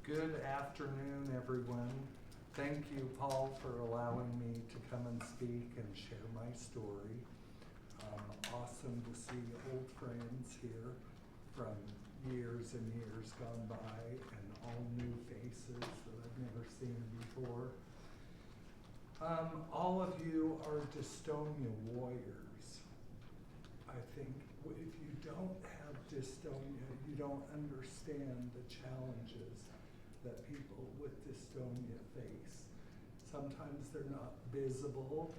Good afternoon, everyone. Thank you, Paul, for allowing me to come and speak and share my story. Awesome to see old friends here from years and years gone by and all new faces that I've never seen before. All of you are dystonia warriors. I think if you don't have dystonia, you don't understand the challenges that people with dystonia face. Sometimes they're not visible,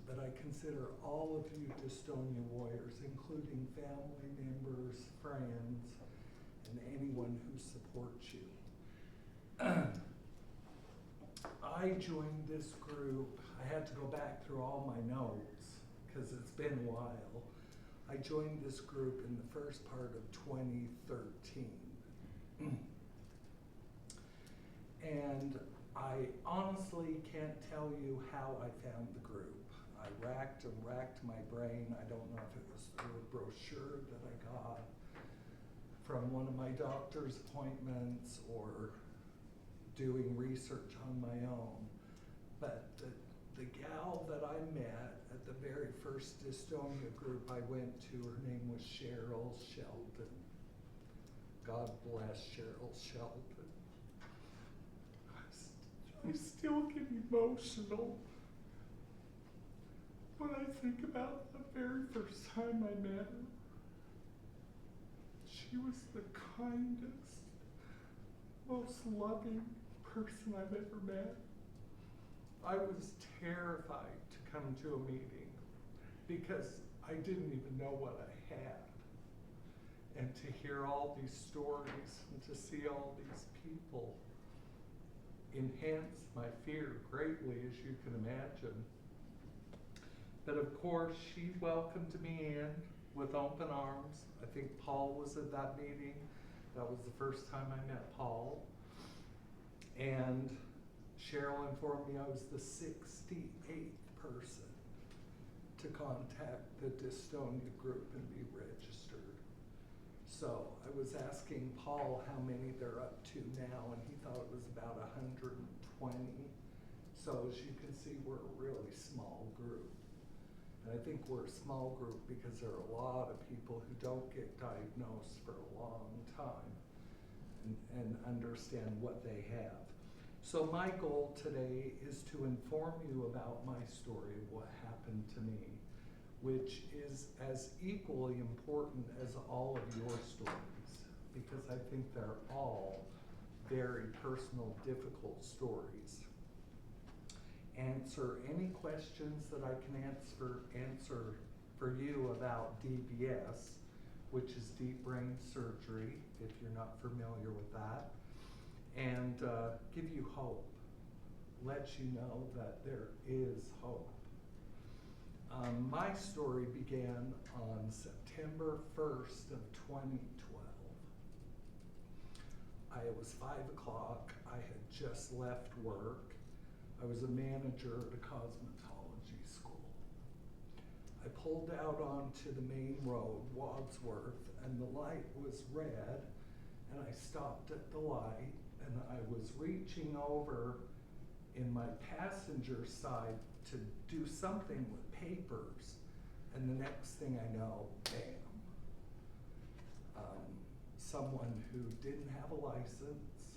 but I consider all of you dystonia warriors, including family members, friends, and anyone who supports you. I joined this group. I had to go back through all my notes because it's been a while. I joined this group in the first part of 2013. And I honestly can't tell you how I found the group. I racked and racked my brain. I don't know if it was through a brochure that I got from one of my doctor's appointments or doing research on my own. But the gal that I met at the very first dystonia group I went to, her name was Cheryl Shelton. God bless Cheryl Shelton. I still get emotional when I think about the very first time I met her. She was the kindest, most loving person I've ever met. I was terrified to come to a meeting because I didn't even know what I had. And to hear all these stories and to see all these people enhanced my fear greatly, as you can imagine. But of course, she welcomed me in with open arms. I think Paul was at that meeting. That was the first time I met Paul. And Cheryl informed me I was the 68th person to contact the dystonia group and be registered. So I was asking Paul how many they're up to now, and he thought it was about 120. So as you can see, we're a really small group. And I think we're a small group because there are a lot of people who don't get diagnosed for a long time and understand what they have. So my goal today is to inform you about my story of what happened to me, which is as equally important as all of your stories, because I think they're all very personal, difficult stories. Answer any questions that I can answer for you about DBS, which is deep brain surgery, if you're not familiar with that, and give you hope, let you know that there is hope. My story began on September 1st of 2012. It was 5 o'clock. I had just left work. I was a manager at a cosmetology school. I pulled out onto the main road, Wadsworth, and the light was red, and I stopped at the light, and I was reaching over in my passenger side to do something with papers, and the next thing I know, bam. Someone who didn't have a license.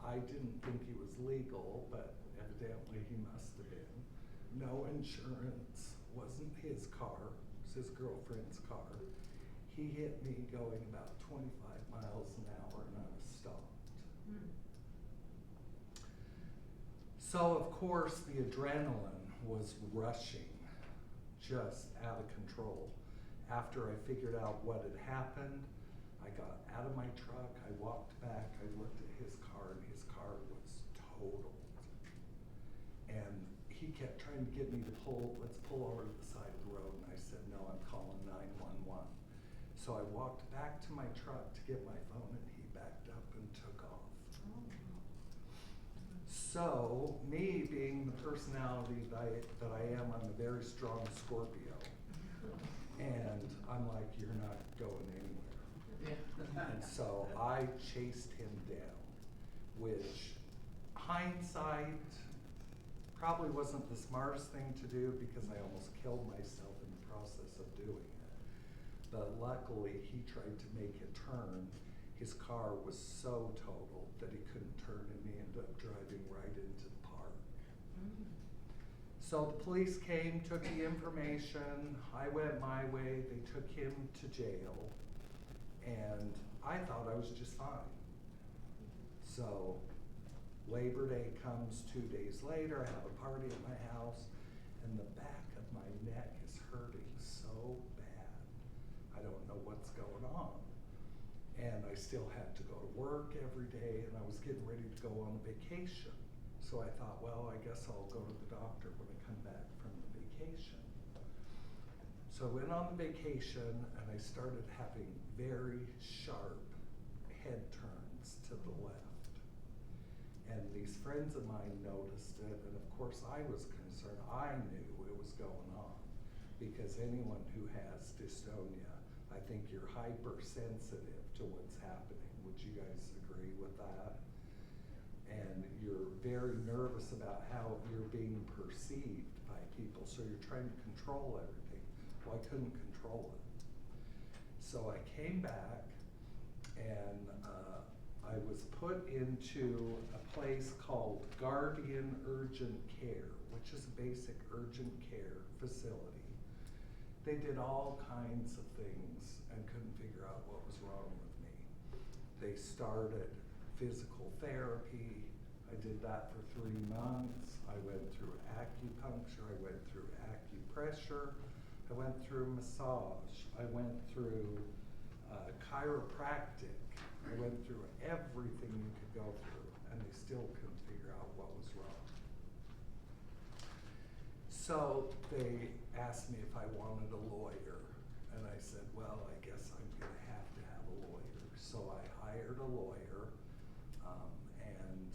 I didn't think he was legal, but evidently he must have been. No insurance, wasn't his car, it was his girlfriend's car. He hit me going about 25 miles an hour and I was stopped. So of course the adrenaline was rushing, just out of control. After I figured out what had happened, I got out of my truck, I walked back, I looked at his car, and his car was totaled. And he kept trying to get me to let's pull over to the side of the road, and I said, no, I'm calling 911. So I walked back to my truck to get my phone, and he backed up and took off. So, me being the personality that I am, I'm a very strong Scorpio. And I'm like, you're not going anywhere. And so I chased him down, which hindsight probably wasn't the smartest thing to do because I almost killed myself in the process of doing it. But luckily, he tried to make a turn. His car was so totaled that he couldn't turn, and he ended up driving right into the park. So the police came, took the information, I went my way, they took him to jail, and I thought I was just fine. So Labor Day comes 2 days later, I have a party at my house, and the back of my neck is hurting so bad. I don't know what's going on. And I still had to go to work every day, and I was getting ready to go on vacation. So I thought, well, I guess I'll go to the doctor when I come back from the vacation. So I went on the vacation, and I started having very sharp head turns to the left. And these friends of mine noticed it, and of course I was concerned. I knew it was going on, because anyone who has dystonia, I think you're hypersensitive to what's happening. Would you guys agree with that? And you're very nervous about how you're being perceived by people, so you're trying to control everything. Well, I couldn't control it. So I came back, and I was put into a place called Guardian Urgent Care, which is a basic urgent care facility. They did all kinds of things and couldn't figure out what was wrong with me. They started physical therapy. I did that for 3 months. I went through acupuncture. I went through acupressure. I went through massage. I went through chiropractic. I went through everything you could go through, and they still couldn't figure out what was wrong. So they asked me if I wanted a lawyer, and I said, well, I guess I'm gonna have to have a lawyer. So I hired a lawyer, and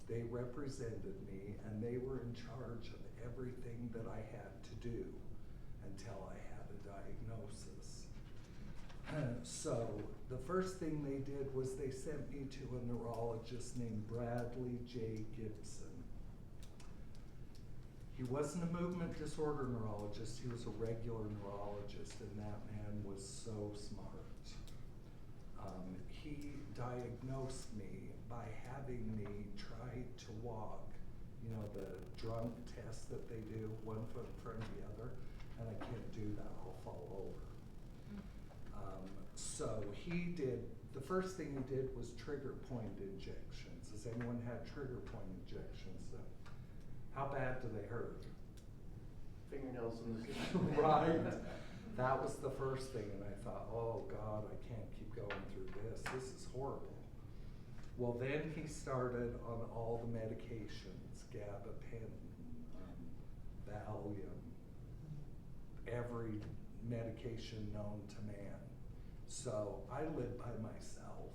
they represented me, and they were in charge of everything that I had to do until I had a diagnosis. So the first thing they did was they sent me to a neurologist named Bradley J. Gibson. He wasn't a movement disorder neurologist, he was a regular neurologist, and that man was so smart. He diagnosed me by having me try to walk, you know, the drunk test that they do, 1 foot in front of the other, and I can't do that, I'll fall over. So he did, the first thing he did was trigger point injections. Has anyone had trigger point injections? How bad do they hurt? Fingernails in the skin. Right. That was the first thing, and I thought, oh God, I can't keep going through this. This is horrible. Well, then he started on all the medications, gabapentin, Valium, every medication known to man. So I lived by myself.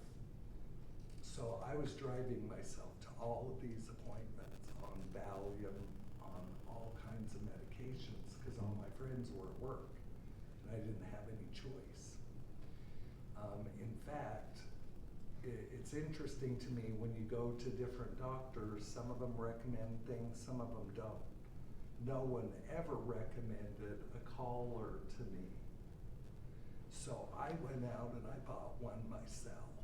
So I was driving myself to all of these appointments on Valium, on all kinds of medications, because all my friends were at work, and I didn't have any choice. In fact, it's interesting to me when you go to different doctors, some of them recommend things, some of them don't. No one ever recommended a collar to me. So I went out and I bought one myself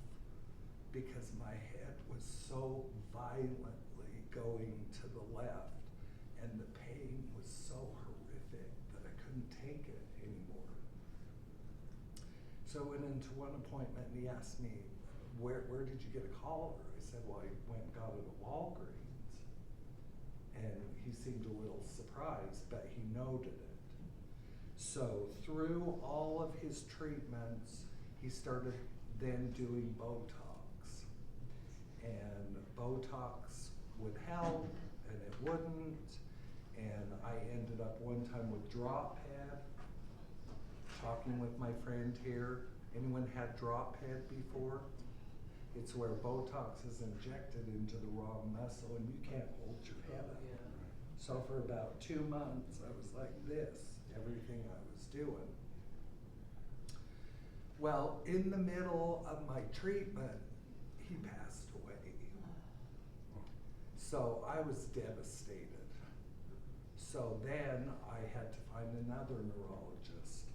because my head was so violently going to the left and the pain was so horrific that I couldn't take it anymore. So I went into one appointment and he asked me, where did you get a collar? I said, well, I went and got it at Walgreens. And he seemed a little surprised, but he noted it. So through all of his treatments, he started then doing Botox. And Botox would help, and it wouldn't. And I ended up one time with drop head, talking with my friend here. Anyone had drop head before? It's where Botox is injected into the wrong muscle and you can't hold your head up. Yeah. So for about 2 months, I was like this, everything I was doing. Well, in the middle of my treatment, he passed away. So I was devastated. So then I had to find another neurologist.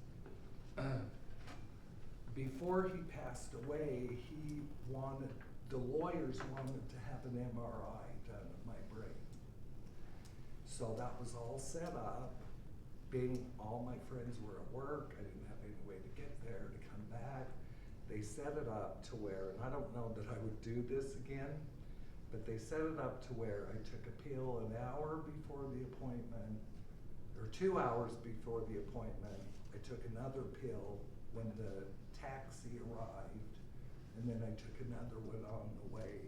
Before he passed away, the lawyers wanted to have an MRI done of my brain. So that was all set up. Being all my friends were at work, I didn't have any way to get there, to come back. They set it up to where, and I don't know that I would do this again, but they set it up to where I took a pill an hour before the appointment, or 2 hours before the appointment. I took another pill when the taxi arrived, and then I took another one on the way.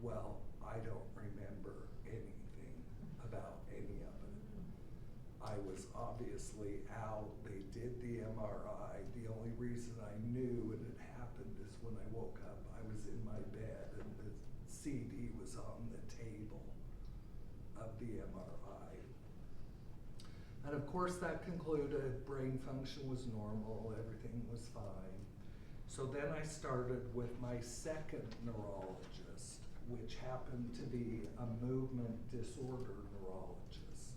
Well, I don't remember anything about any of it. I was obviously out. They did the MRI. The only reason I knew it had happened is when I woke up, I was in my bed and the CD was on the table of the MRI. And of course that concluded brain function was normal, everything was fine. So then I started with my second neurologist, which happened to be a movement disorder neurologist.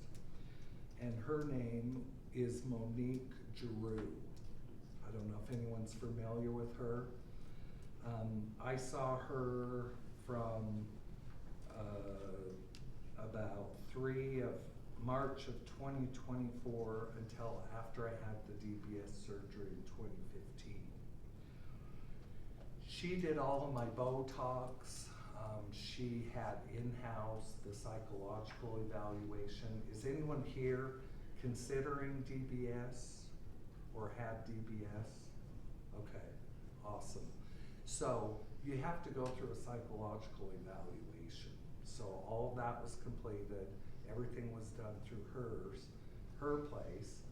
And her name is Monique Giroux. I don't know if anyone's familiar with her. I saw her from about March of 2024 until after I had the DBS surgery in 2015. She did all of my Botox. She had in-house the psychological evaluation. Is anyone here considering DBS or have DBS? Okay, awesome. So you have to go through a psychological evaluation. So all of that was completed. Everything was done through her place.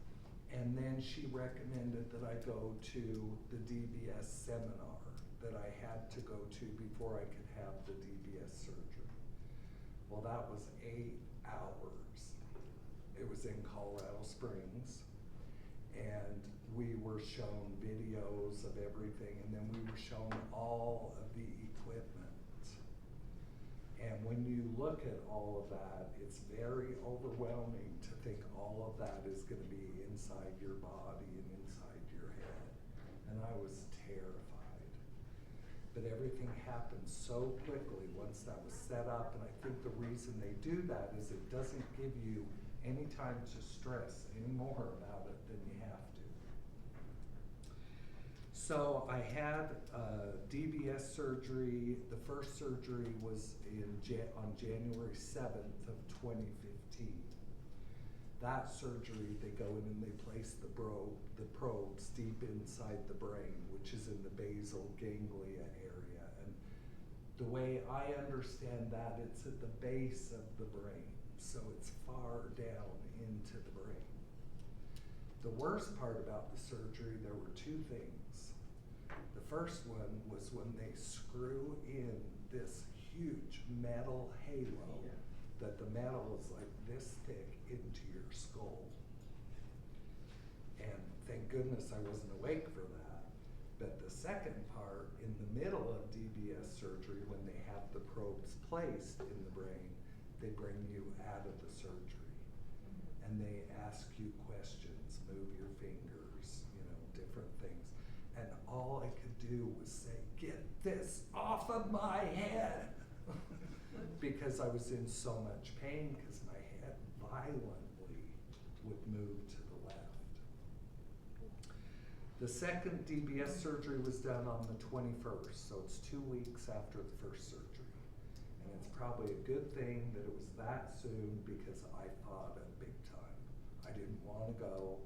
And then she recommended that I go to the DBS seminar that I had to go to before I could have the DBS surgery. Well, that was 8 hours. It was in Colorado Springs. And we were shown videos of everything, and then we were shown all of the equipment. And when you look at all of that, it's very overwhelming to think all of that is going to be inside your body and inside your head. And I was terrified. But everything happened so quickly once that was set up, and I think the reason they do that is it doesn't give you any time to stress any more about it than you have to. So I had DBS surgery. The first surgery was on January 7th of 2015. That surgery, they go in and they place the probes deep inside the brain, which is in the basal ganglia area. And the way I understand that, it's at the base of the brain, so it's far down into the brain. The worst part about the surgery, there were 2 things. The first one was when they screw in this huge metal halo, that the metal is like this thick into your skull. And thank goodness I wasn't awake for that. But the second part, in the middle of DBS surgery, when they have the probes placed in the brain, they bring you out of the surgery. And they ask you questions, move your fingers, different things. And all I could do was say, "Get this off of my head." Because I was in so much pain because my head violently would move to the left. The second DBS surgery was done on the 21st, so it's 2 weeks after the first surgery. And it's probably a good thing that it was that soon because I fought it big time. I didn't want to go.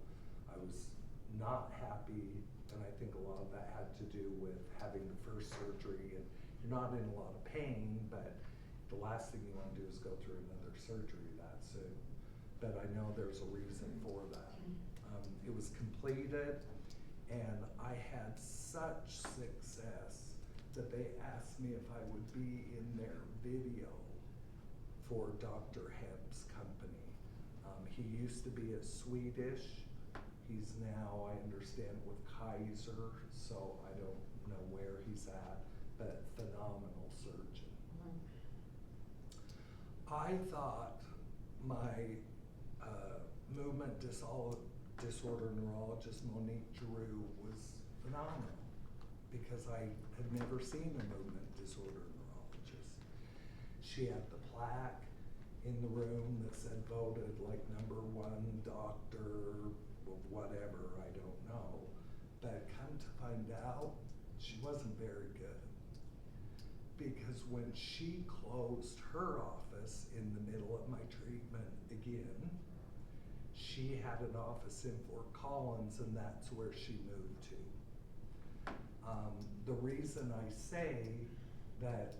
I was not happy, and I think a lot of that had to do with having the first surgery, and you're not in a lot of pain, but the last thing you want to do is go through another surgery that soon. But I know there's a reason for that. It was completed, and I had such success that they asked me if I would be in their video for Dr. Hebb's company. He used to be a Swedish He's now, I understand, with Kaiser, so I don't know where he's at, but phenomenal surgeon. I thought my movement disorder neurologist, Monique Giroux, was phenomenal because I had never seen a movement disorder neurologist. She had the plaque in the room that said voted like #1 doctor of whatever, I don't know. But come to find out, she wasn't very good. Because when she closed her office in the middle of my treatment again, she had an office in Fort Collins, and that's where she moved to. The reason I say that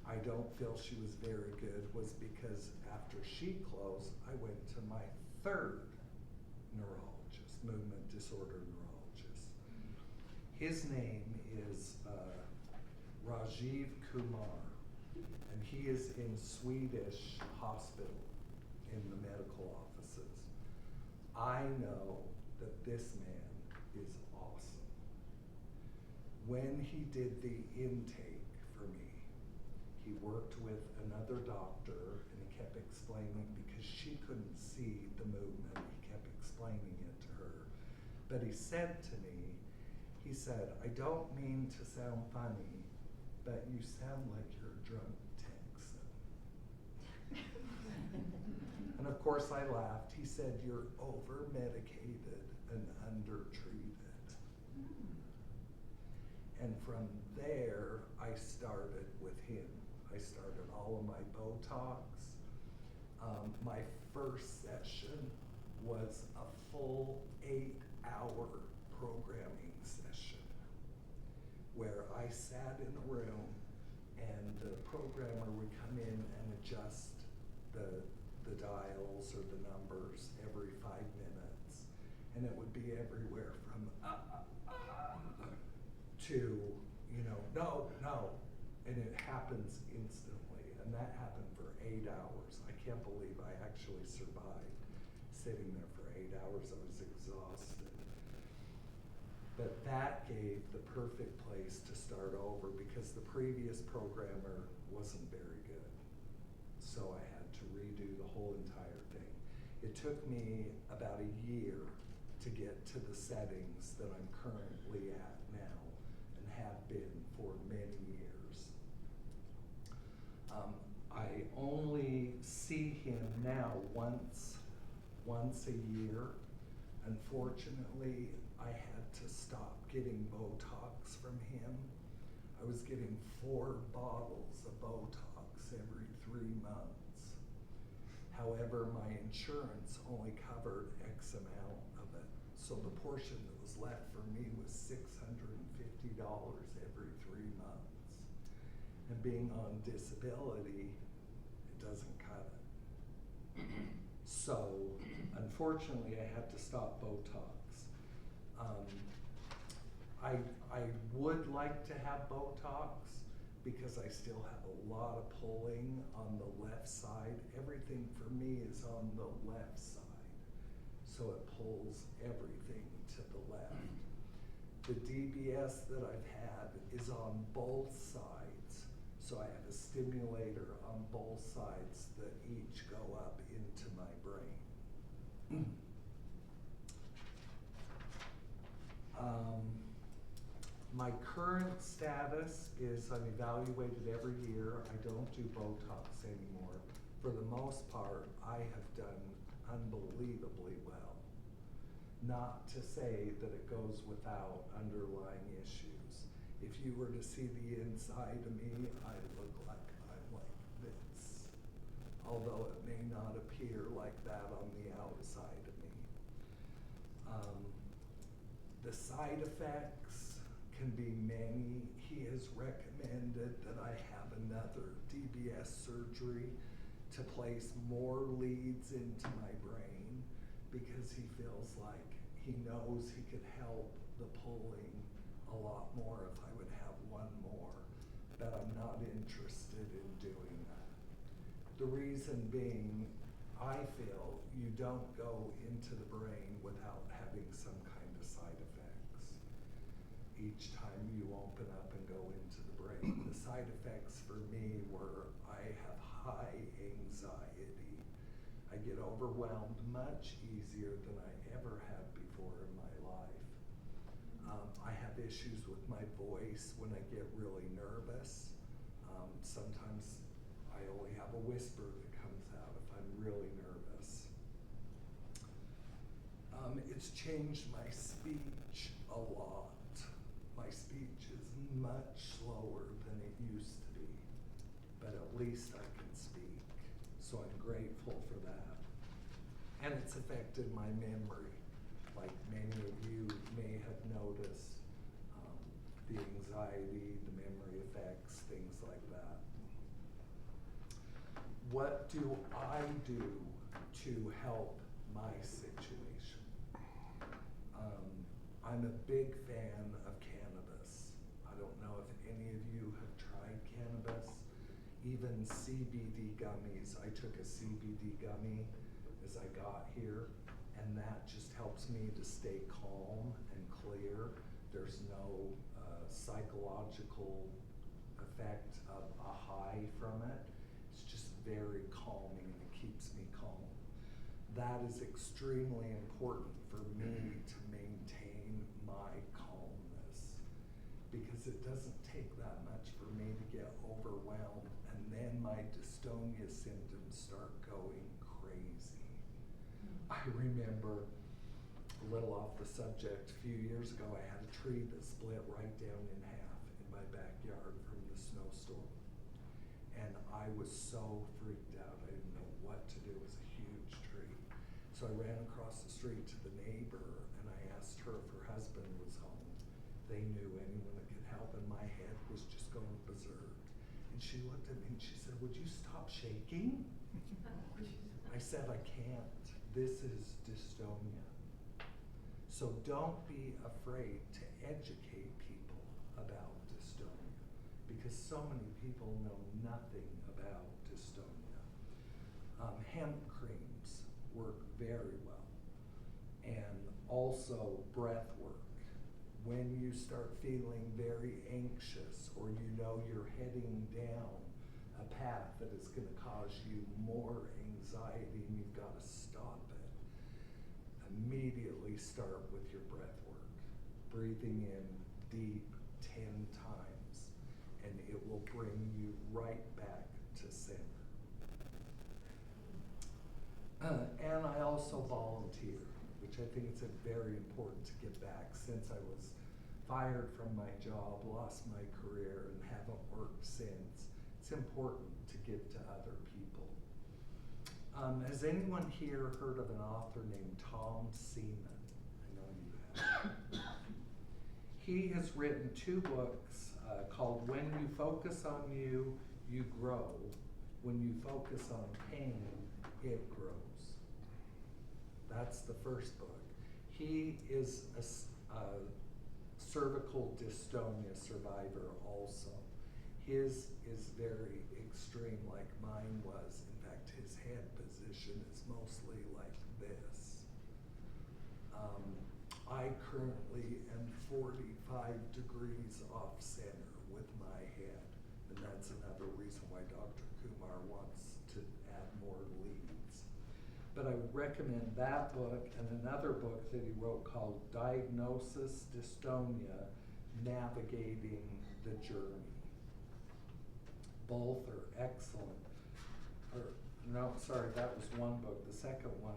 I don't feel she was very good was because after she closed, I went to my third neurologist, movement disorder neurologist. His name is Rajiv Kumar, and he is in Swedish hospital in the medical offices. I know that this man is awesome. When he did the intake for me, he worked with another doctor, and he kept explaining, because she couldn't see the movement, he kept explaining it to her. But he said to me, he said, I don't mean to sound funny, but you sound like you're a drunk Texan. And of course I laughed. He said, you're over-medicated and under-treated. And from there, I started with him. I started all of my Botox. My first session was a full 8-hour programming session where I sat in a room and the programmer would come in and adjust the dials or the numbers every 5 minutes. And it would be everywhere from to, no. And it happens instantly. And that happened for 8 hours. I can't believe I actually survived sitting there for 8 hours. I was exhausted. But that gave the perfect place to start over because the previous programmer wasn't very good. So I had to redo the whole entire thing. It took me about a year to get to the settings that I'm currently at now and have been for many years. I only see him now once a year. Unfortunately, I had to stop getting Botox from him. I was getting 4 bottles of Botox every 3 months. However, my insurance only covered X amount of it. So the portion that was left for me was $650 every 3 months. And being on disability, it doesn't cut it. So, unfortunately, I had to stop Botox. I would like to have Botox because I still have a lot of pulling on the left side. Everything for me is on the left side. So it pulls everything to the left. The DBS that I've had is on both sides. So I have a stimulator on both sides that each go up into my brain. My current status is I'm evaluated every year. I don't do Botox anymore. For the most part, I have done unbelievably well. Not to say that it goes without underlying issues. If you were to see the inside of me, I look like I'm like this. Although it may not appear like that on the outside of me. The side effects can be many. He has recommended that I have another DBS surgery to place more leads into my brain because he feels like he knows he could help the pulling a lot more if I would have one more, but I'm not interested in doing that. The reason being, I feel you don't go into the brain without having some kind of side effects. Each time you open up and go into the brain, the side effects for me were I have high anxiety. I get overwhelmed much easier than I ever have before in my life. I have issues with my voice when I get really nervous. Sometimes I only have a whisper that comes out if I'm really nervous. It's changed my speech a lot. My speech is much slower than it used to be, but at least I can speak, so I'm grateful for that. And it's affected my memory, like many of you may have noticed, the anxiety, the memory effects, things like that. What do I do to help my situation? I'm a big fan of cannabis. I don't know if any of you have tried cannabis, even CBD gummies. I took a CBD gummy as I got here, and that just helps me to stay calm and clear. There's no psychological effect of a high from it. It's just very calming and it keeps me calm. That is extremely important for me to maintain my calmness, because it doesn't take that much for me to get overwhelmed, and then my dystonia symptoms start going crazy. I remember, a little off the subject, a few years ago I had a tree that split right down in half in my backyard from the snowstorm. And I was so freaked out, I didn't know what to do. It was a huge tree. So I ran across the street to the neighbor and I asked her if her husband was home. They knew anyone that could help, and my head was just going berserk. And she looked at me and she said, "Would you stop shaking?" I said, "I can't. This is dystonia." So don't be afraid to educate people about dystonia, because so many people know nothing about dystonia. Hemp creams work very well, and also breath work. When you start feeling very anxious, or you know you're heading down a path that is going to cause you more anxiety and you've got to stop it, immediately start with your breath work. Breathing in deep 10 times, and it will bring you right back to center. And I also volunteer, which I think it's very important to give back, since I was fired from my job, lost my career, and haven't worked since. It's important to give to other people. Has anyone here heard of an author named Tom Seaman? I know you have. He has written 2 books called When You Focus on You, You Grow. When You Focus on Pain, It Grows. That's the first book. He is a cervical dystonia survivor also. His is very extreme, like mine was. In fact, his head position is mostly like this. I currently am 45 degrees off center with my head, and that's another reason why Dr. Kumar wants to add more leads. But I would recommend that book and another book that he wrote called Diagnosis Dystonia, Navigating the Journey. Both are excellent. No, sorry, that was one book. The second one,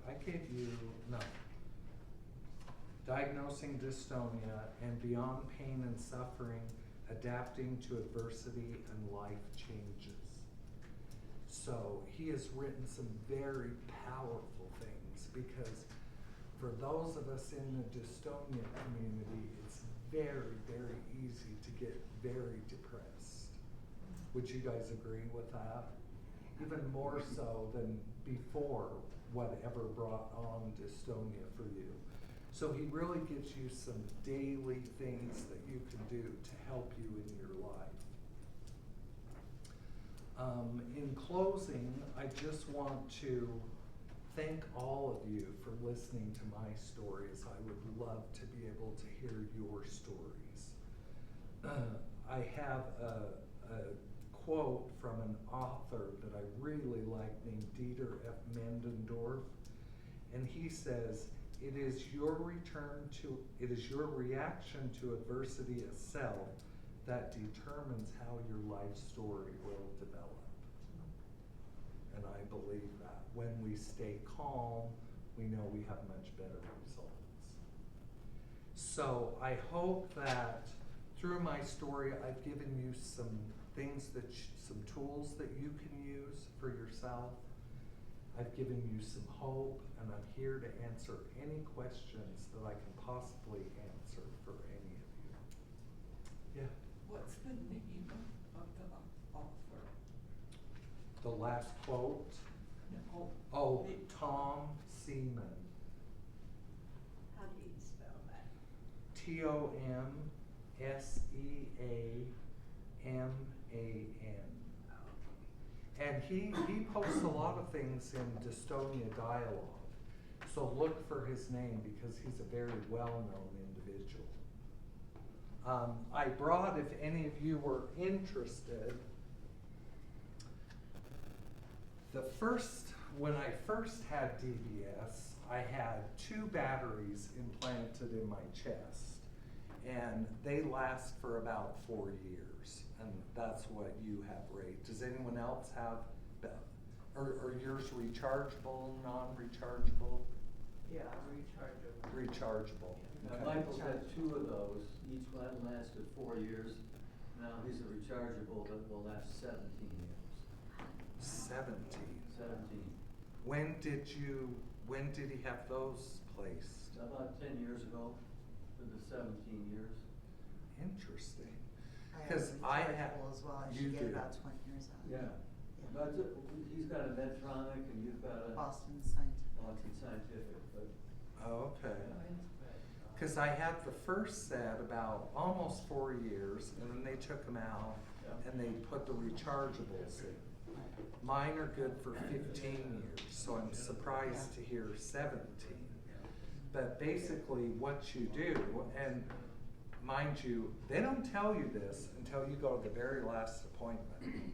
I gave you, no. Diagnosing Dystonia and Beyond Pain and Suffering, Adapting to Adversity and Life Changes. So he has written some very powerful things, because for those of us in the dystonia community, it's very, very easy to get very depressed. Would you guys agree with that? Even more so than before whatever brought on dystonia for you. So he really gives you some daily things that you can do to help you in your life. In closing, I just want to thank all of you for listening to my stories. I would love to be able to hear your stories. I have a quote from an author that I really like named Dieter F. Mendendorf, and he says, it is your reaction to adversity itself that determines how your life story will develop. And I believe that. When we stay calm, we know we have much better results. So I hope that through my story, I've given you some things some tools that you can use for yourself. I've given you some hope, and I'm here to answer any questions that I can possibly answer for any of you. Yeah. What's the name of the author? The last quote? No. Oh, Tom Seaman. How do you spell that? Tomseaman. And he posts a lot of things in Dystonia Dialogue. So look for his name because he's a very well-known individual. I brought, if any of you were interested, when I first had DBS, I had 2 batteries implanted in my chest, and they last for about 4 years, and that's what you have, Ray. Does anyone else have, are yours rechargeable, non-rechargeable? Yeah, rechargeable. Rechargeable. Now, Okay. Michael's had 2 of those, each one lasted 4 years. Now he's a rechargeable that will last 17 years. 17. 17. When did he have those placed? About 10 years ago, for the 17 years. Interesting. I have 'Cause I have- rechargeable as well. I you should get do. about 20 years out. Yeah. But he's got a Medtronic and you've got a Boston Scientific. Boston Scientific, but. Oh, okay. Because I had the first set about almost 4 years, and then they took them out and they put the rechargeables in. Mine are good for 15 years, so I'm surprised to hear 17. But basically what you do, and mind you, they don't tell you this until you go to the very last appointment,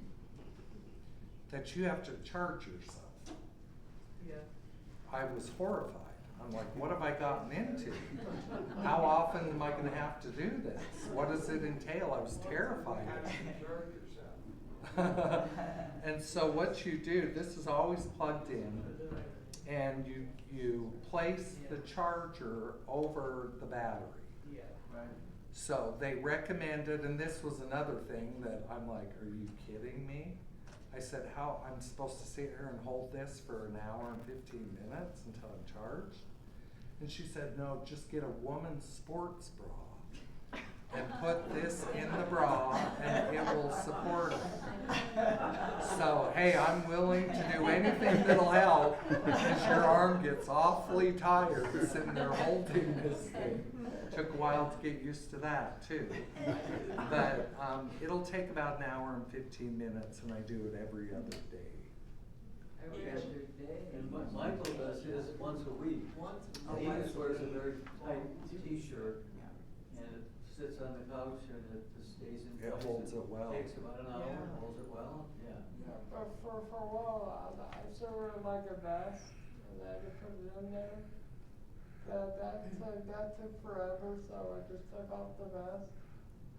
that you have to charge yourself. Yeah. I was horrified. I'm like, what have I gotten into? How often am I gonna have to do this? What does it entail? I was terrified. And so what you do, this is always plugged in, and you place the charger over the battery. Yeah, right. So they recommended, and this was another thing that I'm like, are you kidding me? I said, how, I'm supposed to sit here and hold this for an hour and 15 minutes until I'm charged? And she said, no, just get a woman's sports bra and put this in the bra and it will support it. So, hey, I'm willing to do anything that'll help because your arm gets awfully tired sitting there holding this thing. Took a while to get used to that too. But it'll take about an hour and 15 minutes, and I do it every other day. Every other day. And Michael does his once a week. Once Oh, He once just a wears a week. very tight T-shirt Yeah. and it sits on the couch and it just stays in It place. holds it well. Takes about an hour, Yeah. holds it well, yeah. Yeah, but for a while, I sort of like a vest, and I had to put it in there. That took forever, so I just took off the vest,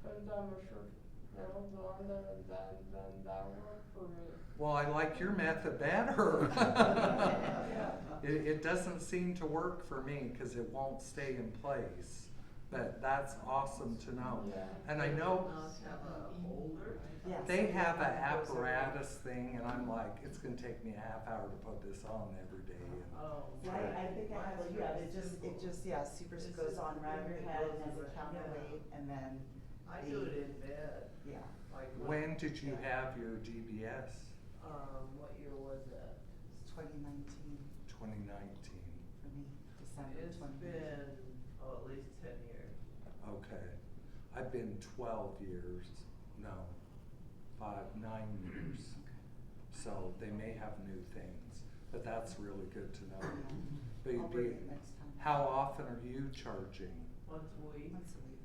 put it on my shirt, nails on there, and then that worked for me. Well, I like your method better. Yeah. It doesn't seem to work for me because it won't stay in place. But that's awesome to know. Yeah. And I know Not have a holder. Yes. they have an apparatus thing, and I'm like, it's gonna take me a half hour to put this on every day. Oh. Yeah, I think I have what you have. It just, yeah, super It's goes just on around your it head goes and has a around, counterweight yeah. and then. I do it in bed. Yeah. Like When did you have your DBS? What year was that? It's 2019 2019. for me, December It's 2019. been, at least 10 years. Okay. I've been 12 years. No, 9 years. Okay. So they may have new things, but that's really good to know. But I'll bring it next time. how often are you charging? Once a week. Once a week.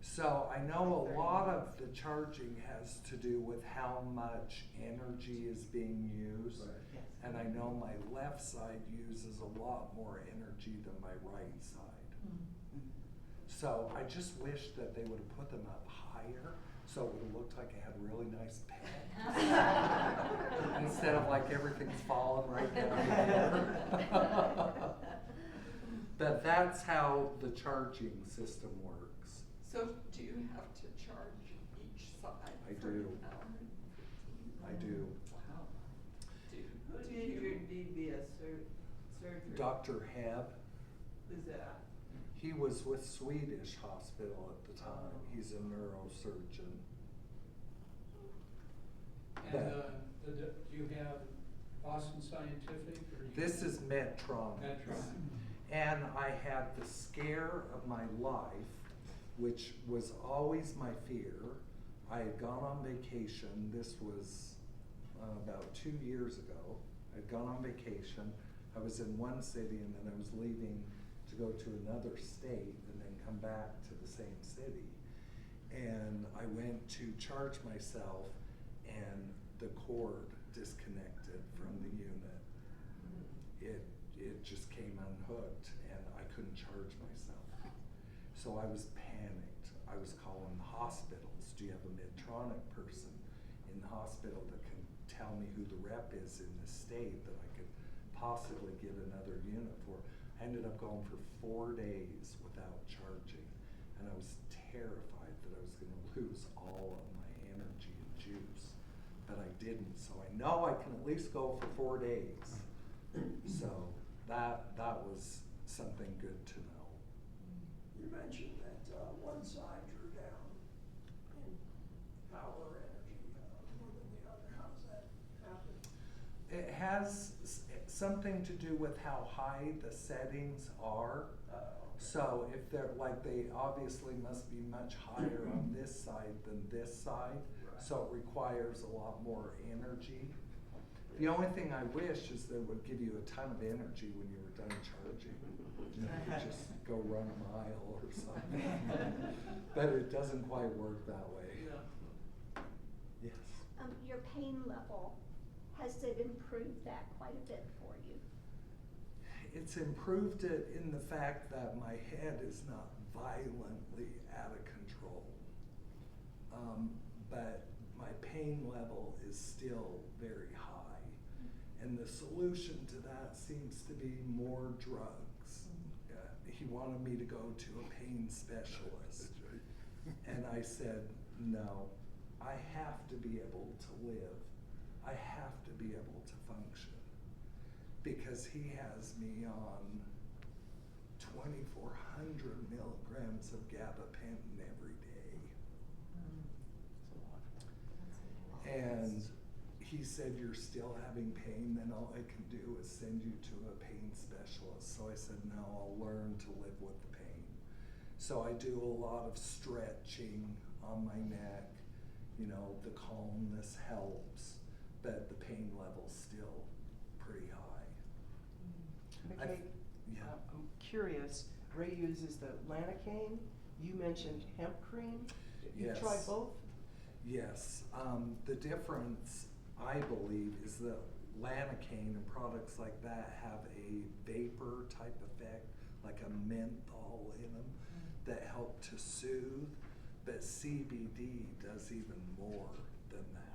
So I know Like a lot 30 of the charging has to do with how much energy is being used. Right. Yes. And I know my left side uses a lot more energy than my right side. Mhm. So I just wish that they would have put them up higher, so it would have looked like I had really nice pants. Instead of like everything's falling right down here. But that's how the charging system works. So do you have to charge each side I for do. an hour and 15? I do. Wow. Who Do did your you- DBS surgery? Dr. Heb, Who's that? he was with Swedish Hospital at the time. He's a neurosurgeon. And, do you have Boston Scientific or? do you- This is Medtronic. Medtronic. And I had the scare of my life, which was always my fear. I had gone on vacation. This was about 2 years ago. I'd gone on vacation. I was in one city and then I was leaving to go to another state and then come back to the same city. And I went to charge myself and the cord disconnected from the unit. It just came unhooked and I couldn't charge myself. So I was panicked. I was calling the hospitals. Do you have a Medtronic person in the hospital that can tell me who the rep is in the state that I could possibly get another unit for? I ended up going for 4 days without charging, and I was terrified that I was gonna lose all of my energy and juice, but I didn't, so I know I can at least go for 4 days. So that was something good to know. You mentioned that one side drew down in power energy more than the other. How does that happen? It has something to do with how high the settings are. Okay. So if they're like, they obviously must be much higher on this side than this side, Right. so it requires a lot more energy. The only thing I wish is that it would give you a ton of energy when you were done charging. You know, you just go run a mile or something. But it doesn't quite work that way. Yeah. Yes. Your pain level, has it improved that quite a bit for you? It's improved it in the fact that my head is not violently out of control. But my pain level is still very high. And the solution to that seems to be more drugs. He wanted me to go to a pain specialist. And I said, no, I have to be able to live. I have to be able to function. Because he has me on 2,400 milligrams of gabapentin every day. And he said, you're still having pain, then all I can do is send you to a pain specialist. So I said, no, I'll learn to live with the pain. So I do a lot of stretching on my neck. You know, the calmness helps, but the pain level's still pretty high. McKay, Yeah. I'm curious, Ray uses the Lanacane, you mentioned hemp cream. Yes. You tried both? Yes, the difference, I believe, is that Lanacane and products like that have a vapor type effect, like a menthol in them, that help to soothe, but CBD does even more than that.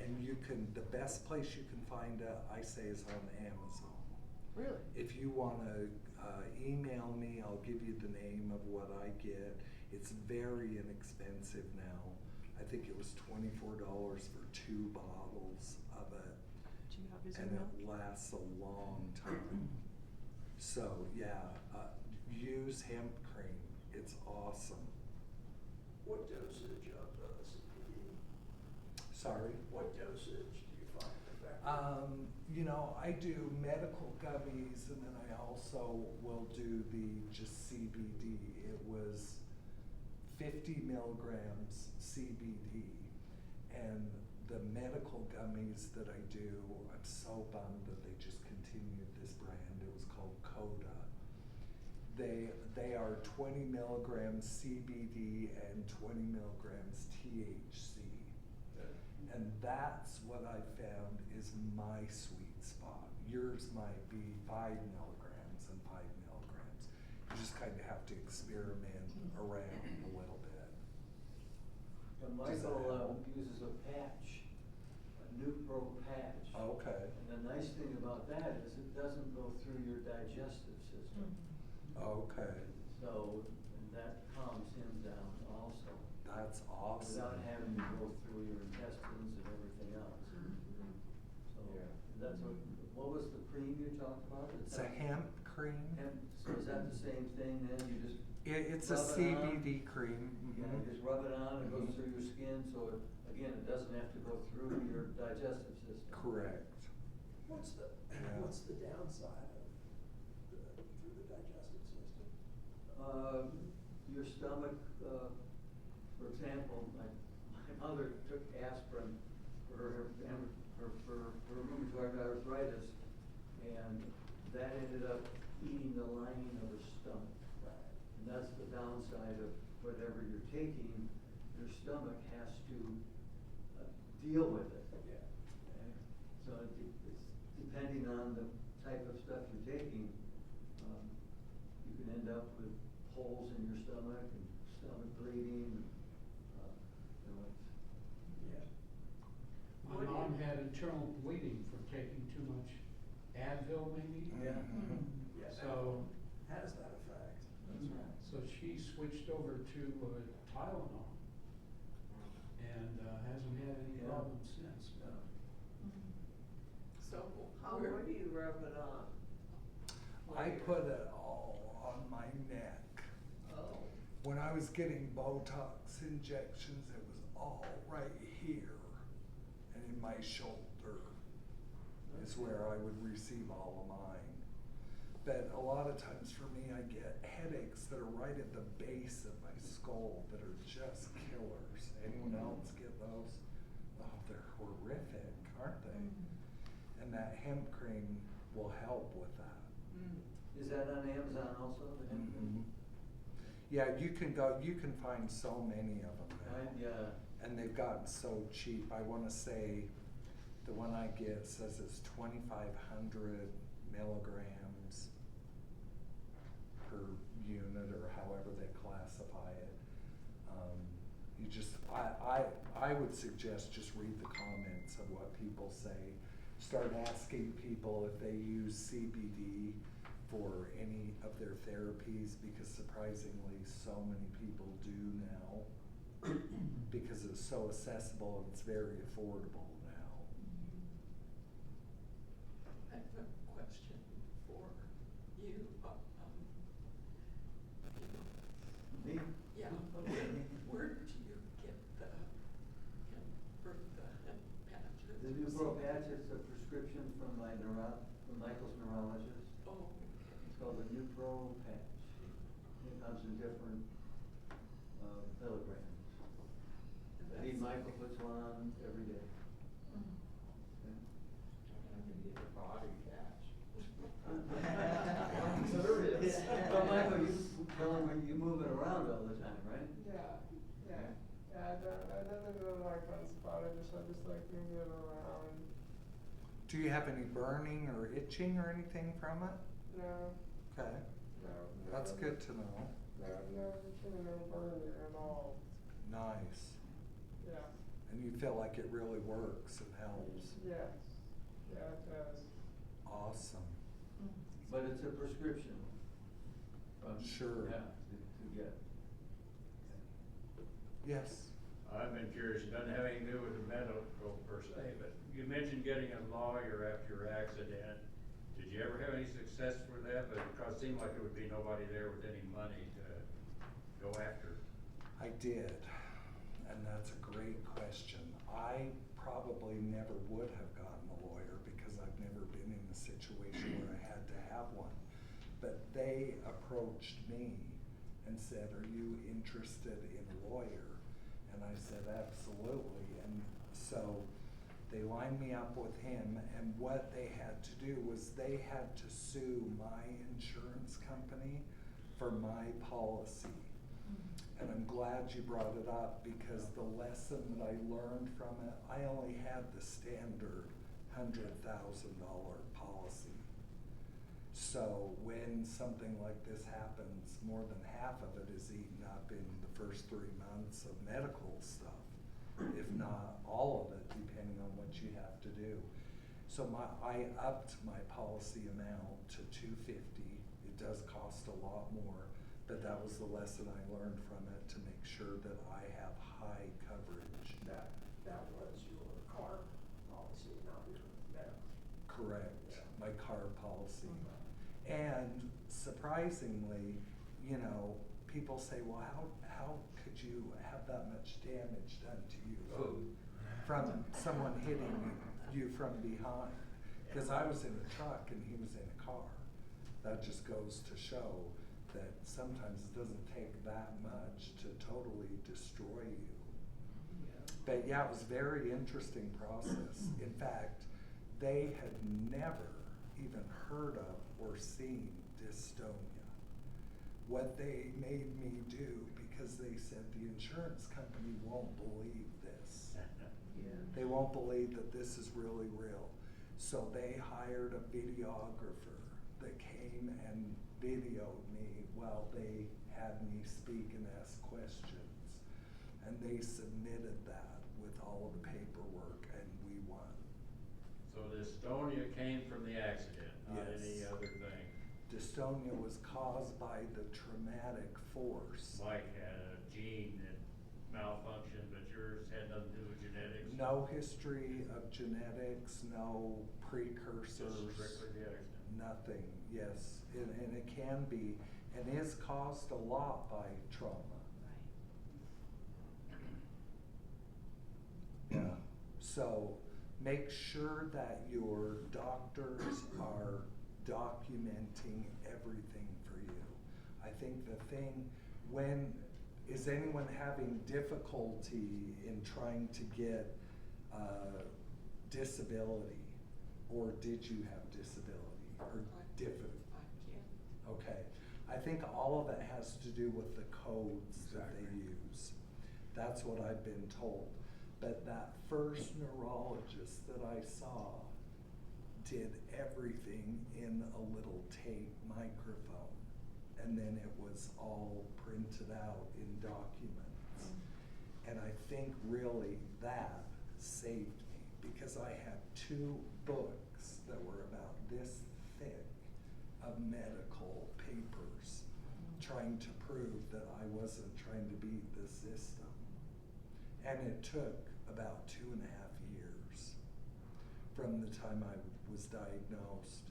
And you can, the best place you can find it, I say, is on Amazon. Really? If you wanna email me, I'll give you the name of what I get. It's very inexpensive now. I think it was $24 for 2 bottles of it, Do you have his and email? it lasts a long time. So yeah, use hemp cream. It's awesome. What dosage of CBD? Sorry. What dosage do you find effective? You know, I do medical gummies, and then I also will do the just CBD. It was 50 milligrams CBD, and the medical gummies that I do, I'm so bummed that they just continued this brand. It was called Coda. They are 20 milligrams CBD and 20 milligrams THC. And that's what I found is my sweet spot. Yours might be 5 milligrams and 5 milligrams. You just kind of have to experiment around a little bit. But Does that Michael help? uses a patch, a Nupro patch. Okay. And the nice thing about that is it doesn't go through your digestive system. Okay. So, and that calms him down also. That's awesome. Without having to go through your intestines and everything else. So, that's what was the cream you talked about? It's a hemp cream. Hemp, so is that the same thing then? You just It's a rub it on? CBD cream. Yeah, you just rub it on, it goes through your skin, so it, again, it doesn't have to go through your digestive system. Correct. What's the, Yeah. what's the downside of through the digestive system? Your stomach, for example, my mother took aspirin for her rheumatoid arthritis, and that ended up eating the lining of her stomach. And that's the downside of whatever you're taking, your stomach has to deal with it. Yeah. Okay? So it's depending on the type of stuff you're taking, you can end up with holes in your stomach and stomach bleeding. You know, it's, Yeah. My mom had internal bleeding from taking too much Advil maybe. yeah. Yeah, that So, has that effect. That's right. so she switched over to Tylenol and hasn't had any Yeah. problems since. So where do you rub it on? I Where? put it all on my neck. Oh, When I was getting Botox injections, it was all right here and in my shoulder is where I would receive all of mine. But a lot of times for me, I get headaches that are right at the base of my skull that are just killers. Anyone else get those? Oh, they're horrific, aren't they? And that hemp cream will help with that. Is that on Amazon also, the hemp cream? Yeah, you can find so many of them now. Yeah. And they've gotten so cheap. I wanna say, the one I get says it's 2,500 milligrams per unit, or however they classify it. You just, I would suggest just read the comments of what people say. Start asking people if they use CBD for any of their therapies, because surprisingly, so many people do now. Because it's so accessible and it's very affordable now. I have a question for you. Me? Yeah, where do you get the hemp patches? The Nupro patch is a prescription from from Michael's neurologist. Oh, It's called the Nupro patch. It comes in different milligrams. Michael puts one on every day. Okay. body patch. There it is. Well, Michael, you tell him when you move it around all the time, right? Yeah, yeah. Yeah, I don't really like one spot, I just like moving it around. Do you have any burning or itching or anything from it? No, Okay, no. that's good to know. No, no itching, no burning at all. Nice. Yeah, And you feel like it really works and helps. yes, yeah, it does. Awesome. But it's a prescription. Sure. Yeah, to get. Yes. I've been curious, it doesn't have anything to do with the medical per se, but you mentioned getting a lawyer after your accident. Did you ever have any success with that? But because it seemed like there would be nobody there with any money to go after. I did, and that's a great question. I probably never would have gotten a lawyer because I've never been in a situation where I had to have one. But they approached me and said, "Are you interested in a lawyer?" And I said, "Absolutely." And so They lined me up with him, and what they had to do was they had to sue my insurance company for my policy. And I'm glad you brought it up, because the lesson that I learned from it, I only had the standard $100,000 policy. So when something like this happens, more than half of it is eaten up in the first 3 months of medical stuff, if not all of it, depending on what you have to do. So I upped my policy amount to $250. It does cost a lot more, but that was the lesson I learned from it, to make sure that I have high coverage. That was your car policy, not your medical. Correct, Yeah. my car policy. And surprisingly, you know, people say, well, how could you have that much damage done to you from someone hitting you from behind? Because I was in a truck and he was in a car. That just goes to show that sometimes it doesn't take that much to totally destroy you. But yeah, it was a very interesting process. In fact, they had never even heard of or seen dystonia. What they made me do, because they said the insurance company won't believe this. They won't believe that this is really real. So they hired a videographer that came and videoed me while they had me speak and ask questions. And they submitted that with all of the paperwork, and we won. So dystonia came from the accident, not Yes. any other thing. Dystonia was caused by the traumatic force. Mike had a gene that malfunctioned, but yours had nothing to do with genetics? No history of genetics, no precursors. Just strictly the accident? Nothing, yes. And it can be, and is caused a lot by trauma. Yeah. So make sure that your doctors are documenting everything for you. I think the thing, is anyone having difficulty in trying to get disability, or did you have disability, or Okay, I think all of it has to do with the codes that they use. That's what I've been told. But that first neurologist that I saw did everything in a little tape microphone, and then it was all printed out in documents. And I think really that saved me, because I had 2 books that were about this thick of medical papers trying to prove that I wasn't trying to beat the system. And it took about 2.5 years from the time I was diagnosed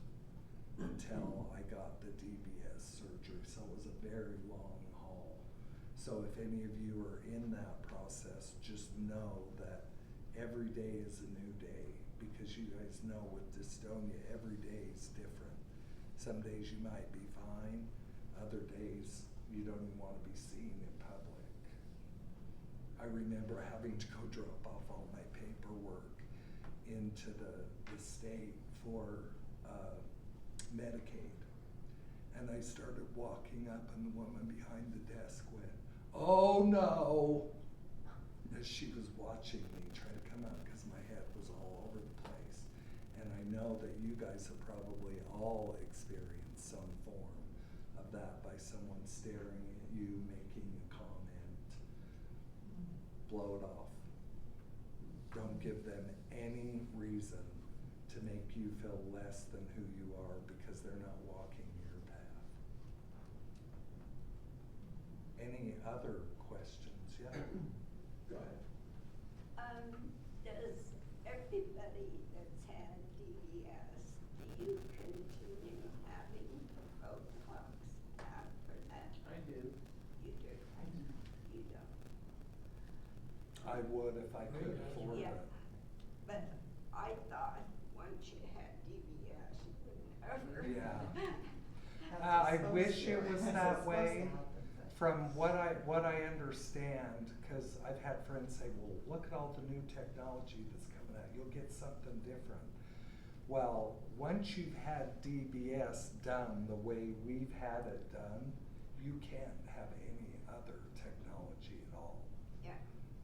until I got the DBS surgery. So it was a very long haul. So if any of you are in that process, just know that every day is a new day, because you guys know with dystonia, every day is different. Some days you might be fine, other days you don't even want to be seen in public. I remember having to go drop off all my paperwork into the state for Medicaid. And I started walking up, and the woman behind the desk went, "Oh no," as she was watching me try to come out, because my head was all over the place. And I know that you guys have probably all experienced some form of that, by someone staring at you, making a comment. Blow it off. Don't give them any reason to make you feel less than who you are, because they're not walking your path. Any other questions? Yeah? Go ahead. Does everybody that's had DBS, do you continue having roadblocks after that? I do. You do? You don't? I would if I could afford Yeah, it. but I thought once you had DBS, you wouldn't ever. Yeah. That's I supposed wish to. it was That's that supposed way. to happen, but- From what I understand, because I've had friends say, well, look at all the new technology that's coming from that. You'll get something different. Well, once you've had DBS done the way we've had it done, you can't have any other technology at all. Yeah.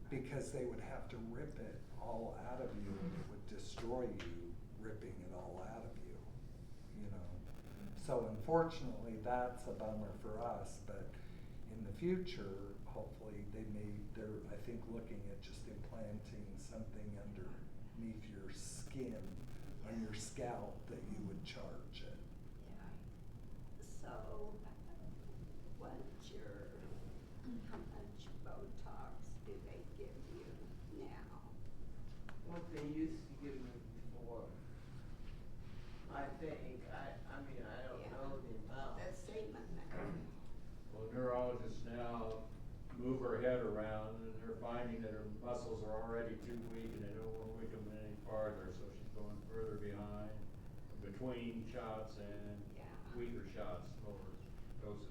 Because they would have to rip it all out of you, and it would destroy you, ripping it all out of you, you know. So unfortunately, that's a bummer for us, but in the future, hopefully, they're, I think, looking at just implanting something underneath your skin, on your scalp, that you would charge it. Yeah. So, how much Botox do they give you now? What they used to give me before. I think, I mean, I don't Yeah. know the amount. The same amount. Well, neurologists now move her head around and they're finding that her muscles are already too weak and they don't want to weaken them any farther, so she's going further behind, between shots and Yeah. weaker shots, lower doses.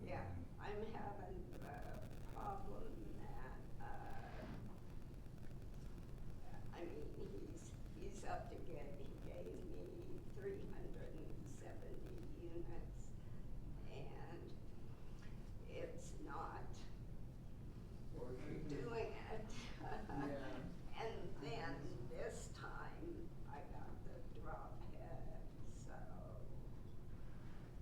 Yeah, I'm having a problem that, I mean, he's up to get, he gave me 370 units, and it's not doing it. Yeah. And then this time, I got the drop head, so,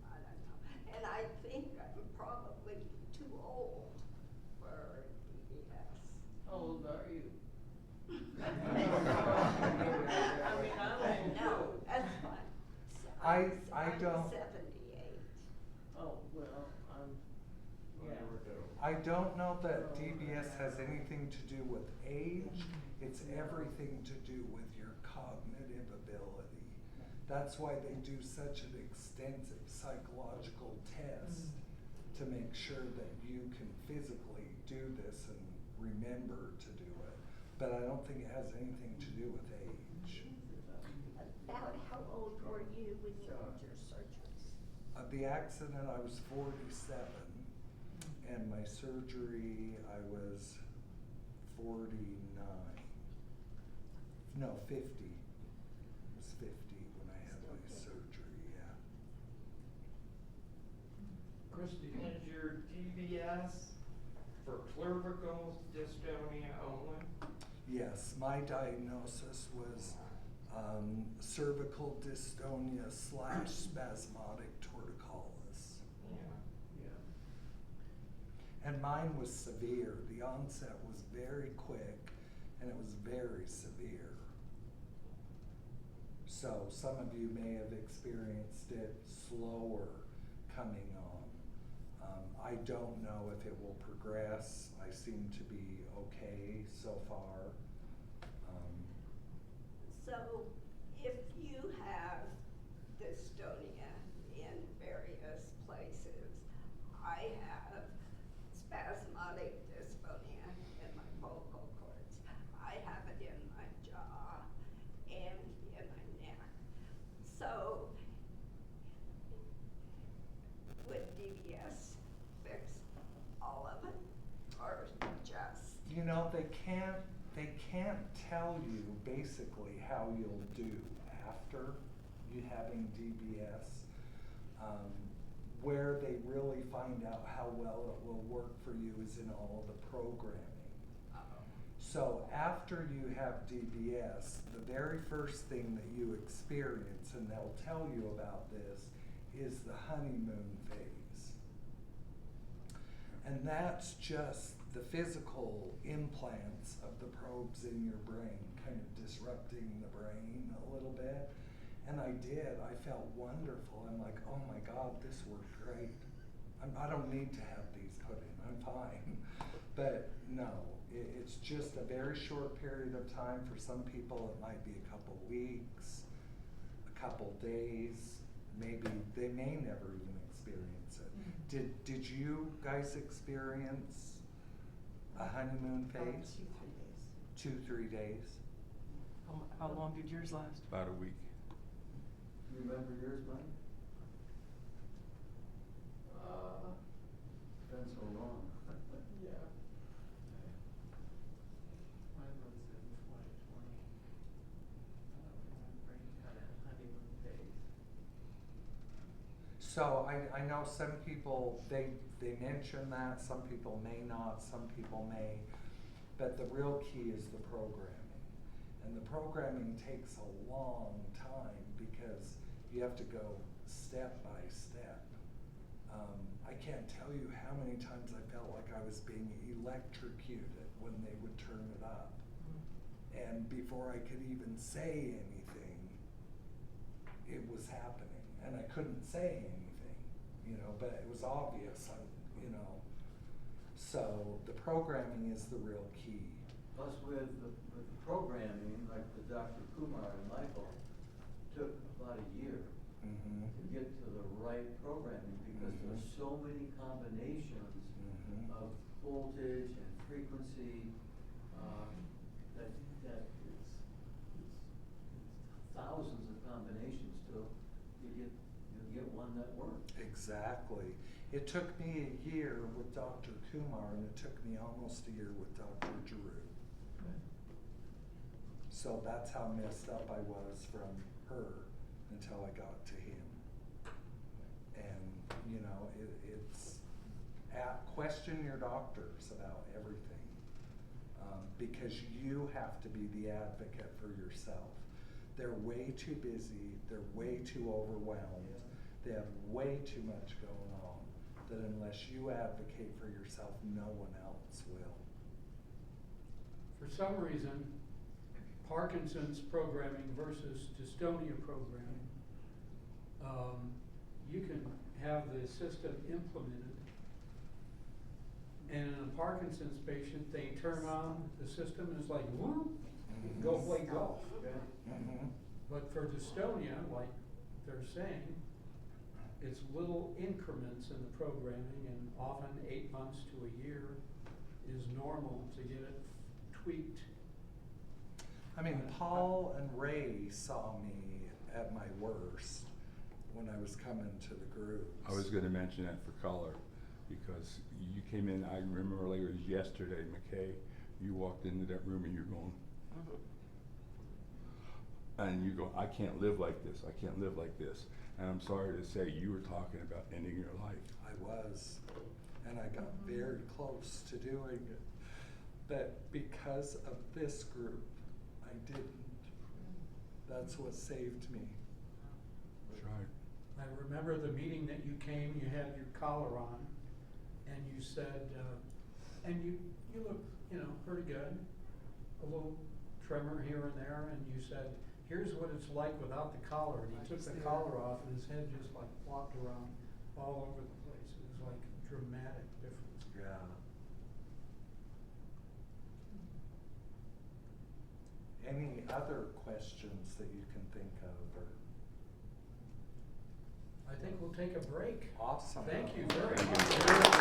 I don't know. And I think I'm probably too old for DBS. How old are you? I mean, I'm old No, too. that's fine. I don't- I'm 78. Oh, well, yeah. Whatever do. I don't know that DBS has anything to do with age, it's everything to do with your cognitive ability. That's why they do such an extensive psychological test to make sure that you can physically do this and remember to do it. But I don't think it has anything to do with age. About how old were you when you had your surgeries? The accident, I was 47, and my surgery, I was 49. No, 50. I was 50 when I had my surgery, yeah. Christie, Is your DBS for cervical dystonia only? Yes, my diagnosis was cervical dystonia / spasmodic torticollis. Yeah. And mine was severe. The onset was very quick and it was very severe. So some of you may have experienced it slower coming on. I don't know if it will progress. I seem to be okay so far. So, if you have dystonia in various places, I have spasmodic dystonia in my vocal cords. I have it in my jaw and in my neck. So, would DBS fix all of it, or just? You know, they can't tell you basically how you'll do after you having DBS. Where they really find out how well it will work for you is in all the programming. So after you have DBS, the very first thing that you experience, and they'll tell you about this, is the honeymoon phase. And that's just the physical implants of the probes in your brain, kind of disrupting the brain a little bit. And I did. I felt wonderful. I'm like, oh my God, this worked great. I don't need to have these put in. I'm fine. But no, it's just a very short period of time. For some people, it might be a couple weeks, a couple days. Maybe they may never even experience it. Did you guys experience a honeymoon phase? 2-3 days. 2-3 days. How long did yours last? About a week. You remember yours, Mike? Been so long. Yeah. Mine was in 2020. So I know some people, they mention that, some people may not, some people may, but the real key is the programming. And the programming takes a long time because you have to go step by step. I can't tell you how many times I felt like I was being electrocuted when they would turn it up. And before I could even say anything, it was happening. And I couldn't say anything, you know, but it was obvious, you know. So the programming is the real key. Plus with the programming, like with Dr. Kumar and Michael, took about a year to get to the right programming because there's so many combinations of voltage and frequency that it's thousands of combinations till you get one that works. Exactly. It took me a year with Dr. Kumar and it took me almost a year with Dr. Giroux. So that's how messed up I was from her until I got to him. And, you know, it's question your doctors about everything. Because you have to be the advocate for yourself. They're way too busy, they're way too overwhelmed, they have way too much going on, that unless you advocate for yourself, no one else will. For some reason, Parkinson's programming versus dystonia programming, you can have the system implemented, and in a Parkinson's patient, they turn on the system and it's like, whoop, go play golf. But for dystonia, like they're saying, it's little increments in the programming, and often 8 months to a year is normal to get it tweaked. I mean, Paul and Ray saw me at my worst when I was coming to the groups. I was gonna mention that for color, because you came in, I remember like it was yesterday, Mackay, you walked into that room and you're going, and you go, I can't live like this, I can't live like this. And I'm sorry to say, you were talking about ending your life. I was, and I got very close to doing it. But because of this group, I didn't. That's what saved me. That's right. I remember the meeting that you came, you had your collar on, and you said, and you looked, you know, pretty good, a little tremor here and there, and you said, here's what it's like without the collar. And he took the collar off and his head just like flopped around all over the place. It was like a dramatic difference. Yeah. Any other questions that you can think of? Or? I think we'll take a break. Awesome. Thank you very much.